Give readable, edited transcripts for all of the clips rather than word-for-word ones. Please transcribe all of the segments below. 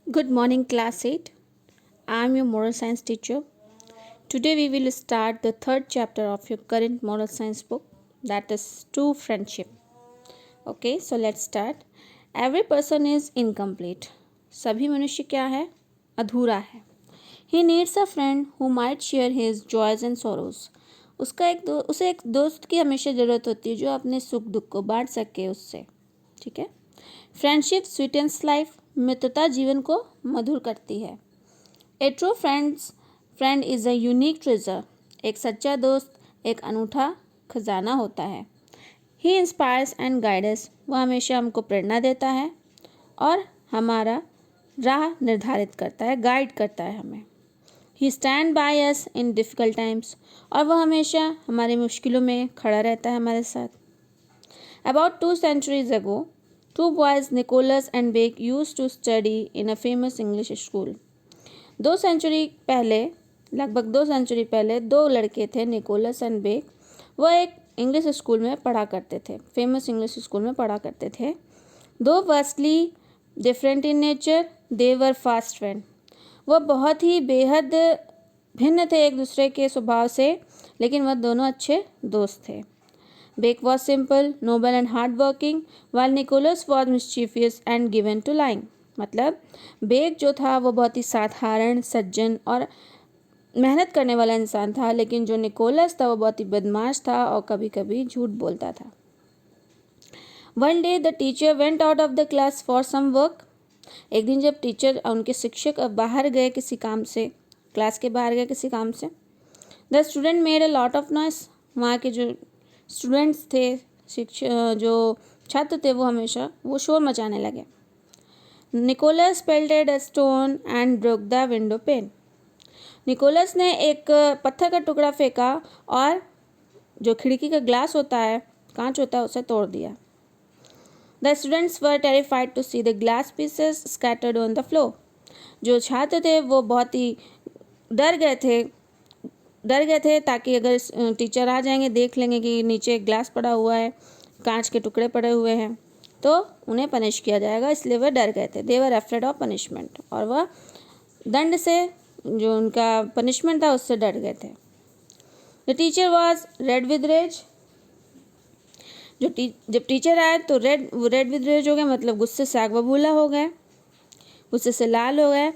Good morning, class 8. I am your moral science teacher. Today we will start the third chapter of your current moral science book, that is True Friendship. Okay, so let's start. Every person is incomplete. सभी मनुष्य क्या है? अधूरा है. He needs a friend who might share his joys and sorrows. उसे एक दोस्त की हमेशा ज़रूरत होती है जो अपने सुख दुख को बांट सके उससे. ठीक है. Friendship sweetens life. मित्रता जीवन को मधुर करती है. A true friend is a unique treasure. एक सच्चा दोस्त एक अनूठा खजाना होता है. He inspires and guides. वह हमेशा हमको प्रेरणा देता है और हमारा राह निर्धारित करता है, गाइड करता है हमें. He stand by us in difficult times. और वह हमेशा हमारी मुश्किलों में खड़ा रहता है हमारे साथ. About 2 centuries ago, two boys, Nicholas and Bake, used to study in a famous English school. 2 century पहले 2 लड़के थे, निकोलस एंड बेक. वह एक इंग्लिश स्कूल में पढ़ा करते थे, फेमस इंग्लिश स्कूल में पढ़ा करते थे. दो vastly different in nature, they were fast friend. वह बहुत ही बेहद भिन्न थे एक दूसरे के स्वभाव से, लेकिन वह दोनों अच्छे दोस्त थे. Bake was simple, noble and hardworking, while Nicholas was mischievous and given to lying. मतलब बेक जो था वो बहुत ही साधारण, सज्जन और मेहनत करने वाला इंसान था, लेकिन जो निकोलस था वो बहुत ही बदमाश था और कभी कभी झूठ बोलता था. One day the teacher went out of the class for some work. एक दिन जब टीचर और उनके शिक्षक बाहर गए किसी काम से, क्लास के बाहर गए किसी काम से. The student made a lot of noise. वहाँ के जो स्टूडेंट्स थे, जो छात्र थे, वो शोर मचाने लगे. Nicholas pelted a stone and broke the window pane. Nicholas ने एक पत्थर का टुकड़ा फेंका और जो खिड़की का ग्लास होता है, कांच होता है, उसे तोड़ दिया. The students were terrified to see the glass pieces scattered on the floor. जो छात्र थे वो बहुत ही डर गए थे ताकि अगर टीचर आ जाएंगे, देख लेंगे कि नीचे ग्लास पड़ा हुआ है, कांच के टुकड़े पड़े हुए हैं, तो उन्हें पनिश किया जाएगा, इसलिए वह डर गए थे. दे वर अफ्रेड ऑफ पनिशमेंट. और वह दंड से, जो उनका पनिशमेंट था, उससे डर गए थे. The teacher was red with rage. जब टीचर आए तो रेड विद रेज हो गए, मतलब गुस्से से आग बबूला हो गए, गुस्से से लाल हो गए.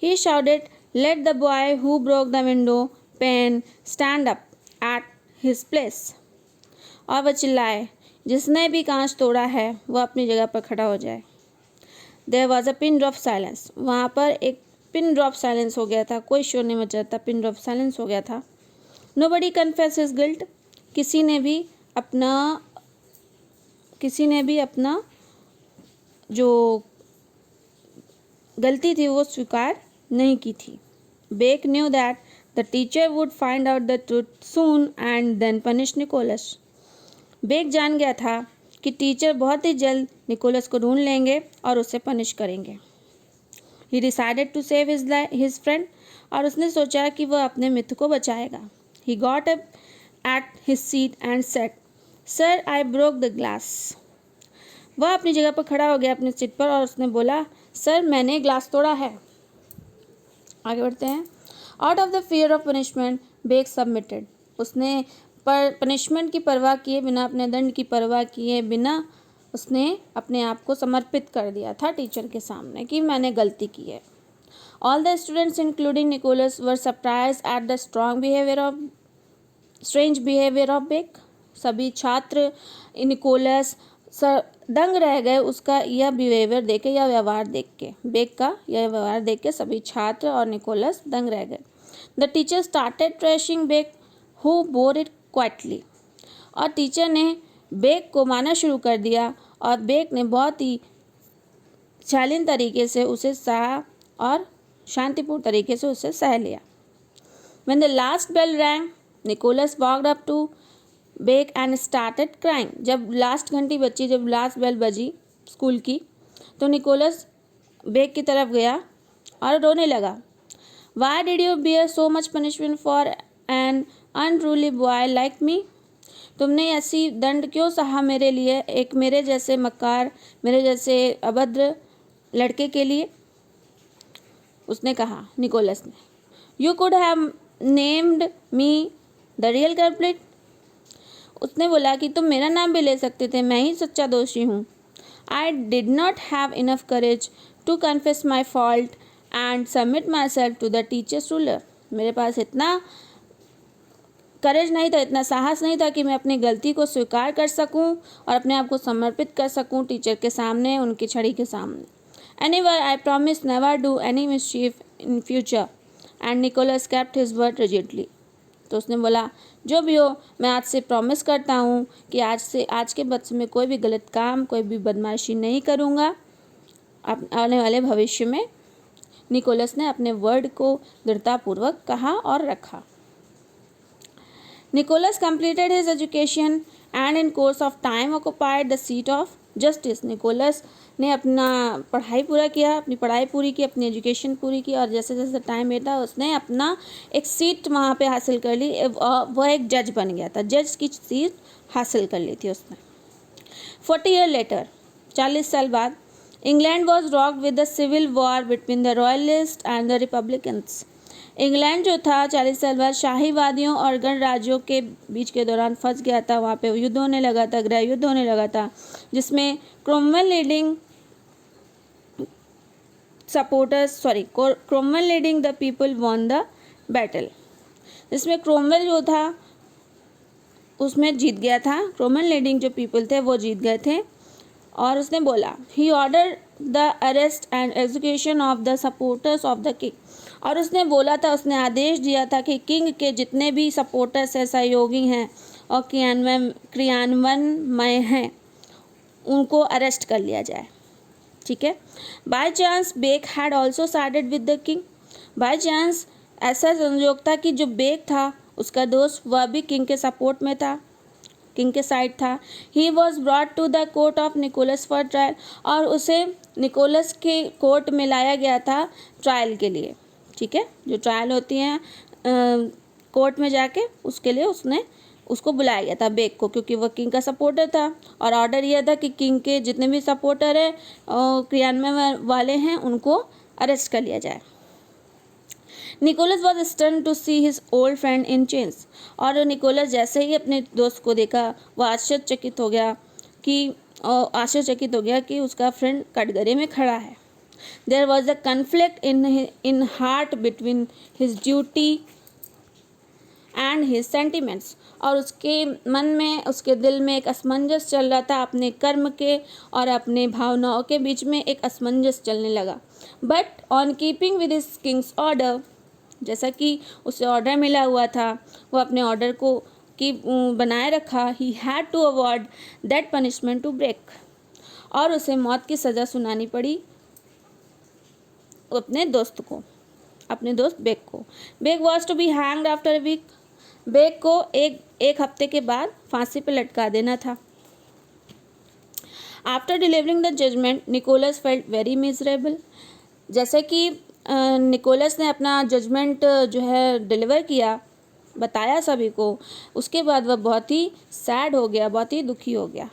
He shouted, let the boy who broke the window pane stand up at his place. और वह चिल्लाए, जिसने भी कांच तोड़ा है वह अपनी जगह पर खड़ा हो जाए. There was a pin drop silence. वहाँ पर एक पिन ड्रॉप साइलेंस हो गया था, कोई शोर नहीं मचा था, पिन ड्रॉप साइलेंस हो गया था. Nobody confess his guilt. किसी ने भी अपना जो गलती थी वो स्वीकार नहीं की थी. Beck knew that The teacher would find out the truth soon and then punish Nicholas. Beck जान गया था कि टीचर बहुत ही जल्द निकोलस को ढूंढ लेंगे और उसे पनिश करेंगे. He decided to save his friend. और उसने सोचा कि वह अपने मित्र को बचाएगा. He got up at his seat and said, Sir, I broke the glass. वह अपनी जगह पर खड़ा हो गया अपनी सीट पर और उसने बोला, सर मैंने ग्लास तोड़ा है. आगे बढ़ते हैं. Out of the fear of punishment Beck submitted. उसने पनिशमेंट की परवाह किए बिना, अपने दंड की परवाह किए बिना उसने अपने आप को समर्पित कर दिया था टीचर के सामने कि मैंने गलती की है. All the students including Nicholas were surprise at the strange behaviour of Beck. सभी छात्र निकोलस दंग रह गए उसका यह बिहेवियर देख के, यह व्यवहार देख के, बेक का यह व्यवहार देख के सभी छात्र और निकोलस दंग रह गए. The teacher started thrashing Beck who bore it quietly. और टीचर ने बेक को मारना शुरू कर दिया और बेक ने बहुत ही शालीन तरीके से उसे सहा और शांतिपूर्ण तरीके से उसे सह लिया. When the last bell rang, Nicholas walked up to Beck and started crying. जब लास्ट बेल बजी स्कूल की, तो निकोलस बेक की तरफ गया और रोने लगा. Why did you bear so much punishment for an unruly boy like me. तुमने ऐसी दंड क्यों सहा मेरे लिए, एक मेरे जैसे मक्कार, मेरे जैसे अभद्र लड़के के लिए. उसने कहा निकोलस ने, you could have named me the real culprit. उसने बोला कि तुम मेरा नाम भी ले सकते थे, मैं ही सच्चा दोषी हूँ। I did not have enough courage to confess my fault and submit myself to the teacher's ruler. मेरे पास इतना करेज नहीं था, इतना साहस नहीं था कि मैं अपनी गलती को स्वीकार कर सकूं और अपने आप को समर्पित कर सकूं टीचर के सामने, उनकी छड़ी के सामने। Anyway I promise never do any mischief in future and Nicholas kept his word rigidly. तो उसने बोला, जो भी हो, मैं आज से प्रॉमिस करता हूँ कि आज के बाद से मैं कोई भी गलत काम, कोई भी बदमाशी नहीं करूँगा। आने वाले भविष्य में निकोलस ने अपने वर्ड को दृढ़तापूर्वक कहा और रखा। Nicholas completed his education and in course of time occupied the seat of justice. Nicholas ने अपना पढ़ाई पूरा किया, अपनी पढ़ाई पूरी की, अपनी एजुकेशन पूरी की और जैसे जैसे टाइम मिलता उसने अपना एक सीट वहाँ पे हासिल कर ली। वह एक जज बन गया था, जज की सीट हासिल कर ली थी उसने। 40 years later, 40 साल बाद, England was rocked with the civil war between the royalist and the republicans. England जो था 40 साल बाद शाहीवादियों और गणराज्यों के बीच के दौरान फंस गया था। वहाँ पे युद्ध होने लगा था, गृह युद्ध होने लगा था, जिसमें Cromwell leading the people won the battle. जिसमें क्रोमवेल जो था उसमें जीत गया था। क्रोमवेल लीडिंग जो पीपल थे वो जीत गए थे। और उसने बोला, he ordered the arrest and execution of the supporters of the king. और उसने बोला था, उसने आदेश दिया था कि किंग के जितने भी सपोर्टर्स हैं, सहयोगी हैं और क्रियान्वयनमय हैं, उनको अरेस्ट कर लिया जाए। ठीक है। By chance Beck had also sided with the king. By chance ऐसा संयोग था कि जो बेक था उसका दोस्त, वह भी किंग के सपोर्ट में था, किंग के साइड था। He was brought to the court of Nicholas for trial. और उसे निकोलस के कोर्ट में लाया गया था ट्रायल के लिए। ठीक है, जो ट्रायल होती हैं कोर्ट में जाके, उसके लिए उसको बुलाया गया था बेक को, क्योंकि वह किंग का सपोर्टर था। और ऑर्डर यह था कि किंग के जितने भी सपोर्टर हैं, क्रियान्वयन वाले हैं, उनको अरेस्ट कर लिया जाए। Nicholas was stun to see his old friend in chains. और निकोलस जैसे ही अपने दोस्त को देखा, वह आश्चर्यचकित हो गया कि उसका फ्रेंड कटघरे में खड़ा है। There was a conflict in heart between his duty and his sentiments. और उसके मन में, उसके दिल में एक असमंजस चल रहा था, अपने कर्म के और अपने भावनाओं के बीच में एक असमंजस चलने लगा। But on keeping with his Kings order, जैसा कि उसे ऑर्डर मिला हुआ था, वो अपने ऑर्डर को बनाए रखा। He had to avoid that punishment to break. और उसे मौत की सज़ा सुनानी पड़ी अपने दोस्त बेक को। Beck was to be hanged after a week. Beck को एक हफ्ते के बाद फांसी पर लटका देना था। After delivering the judgement, Nicholas felt very miserable. जैसे कि निकोलस ने अपना जजमेंट जो है डिलीवर किया, बताया सभी को, उसके बाद वह बहुत ही सैड हो गया, बहुत ही दुखी हो गया।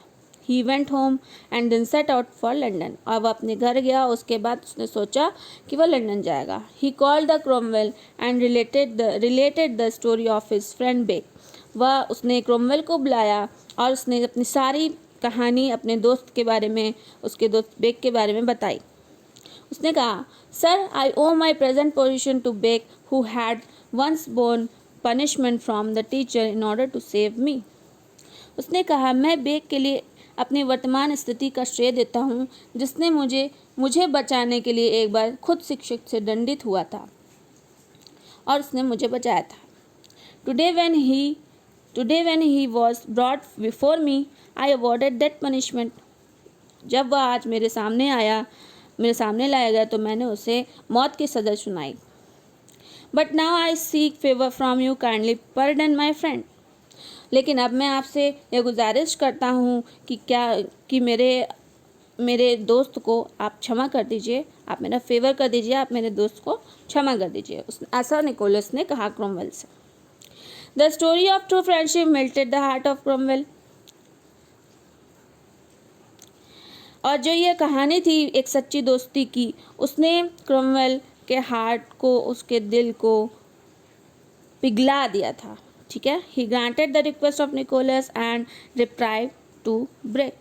He went home and then set out for London. और वह अपने घर गया, उसके बाद उसने सोचा कि वह लंदन जाएगा। He called the Cromwell and related the story of his friend Beck. उसने क्रोमवेल को बुलाया और उसने अपनी सारी कहानी अपने दोस्त के बारे में, उसके दोस्त बेक के बारे में बताई। उसने कहा, sir, I owe my present position to Beck who had once borne punishment from the teacher in order to save me. उसने कहा, मैं बेक के लिए अपनी वर्तमान स्थिति का श्रेय देता हूँ, जिसने मुझे बचाने के लिए एक बार खुद शिक्षक से दंडित हुआ था और उसने मुझे बचाया था। Today when he was brought before me, I awarded that punishment. जब वह आज मेरे सामने लाया गया तो मैंने उसे मौत की सज़ा सुनाई। But now I seek favour from you, kindly pardon my friend. लेकिन अब मैं आपसे यह गुजारिश करता हूँ कि मेरे दोस्त को आप क्षमा कर दीजिए, आप मेरा फेवर कर दीजिए, आप मेरे दोस्त को क्षमा कर दीजिए। ऐसा निकोलस ने कहा क्रोमवेल से। The story of true friendship melted the heart of Cromwell. और जो ये कहानी थी एक सच्ची दोस्ती की, उसने क्रोमवेल के हार्ट को, उसके दिल को पिघला दिया था, ठीक है। He granted the request of Nicholas and reprieve to break,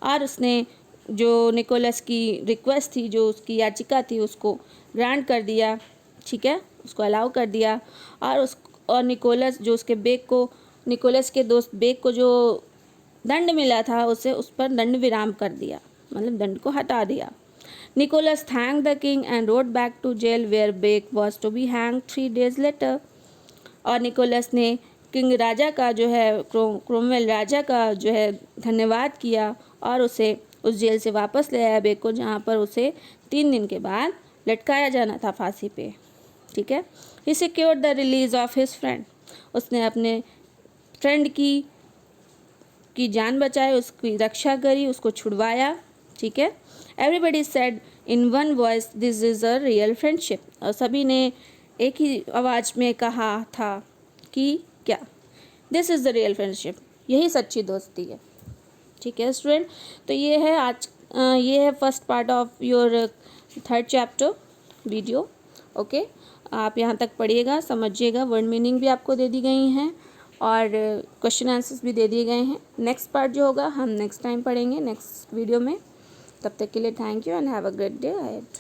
और उसने जो निकोलस की रिक्वेस्ट थी, जो उसकी याचिका थी, उसको ग्रांट कर दिया, ठीक है, उसको अलाउ कर दिया। और निकोलस जो उसके बेक को, निकोलस के दोस्त बेक को जो दंड मिला था उसे उस पर दंड विराम कर दिया, मतलब दंड को हटा दिया। Nicholas thank the king and rode back to jail where Beck was to be hang 3 days later. और निकोलस ने किंग राजा का जो है, क्रोमवेल राजा का जो है धन्यवाद किया और उसे उस जेल से वापस ले आया बेक को, जहाँ पर उसे 3 दिन के बाद लटकाया जाना था फांसी पे, ठीक है। He secured the release of his friend, उसने अपने फ्रेंड की जान बचाई, उसकी रक्षा करी, उसको छुड़वाया, ठीक है। Everybody said in one voice this is a real friendship, और सभी ने एक ही आवाज़ में कहा था कि क्या, this is the real friendship, यही सच्ची दोस्ती है, ठीक है स्टूडेंट। तो ये है first part of your 3rd chapter video, okay. आप यहाँ तक पढ़िएगा, समझिएगा, वर्ड मीनिंग भी आपको दे दी गई हैं और क्वेश्चन आंसर्स भी दे दिए गए हैं। नेक्स्ट पार्ट जो होगा हम नेक्स्ट टाइम पढ़ेंगे नेक्स्ट वीडियो में। तब तक के लिए thank you and have a great day ahead.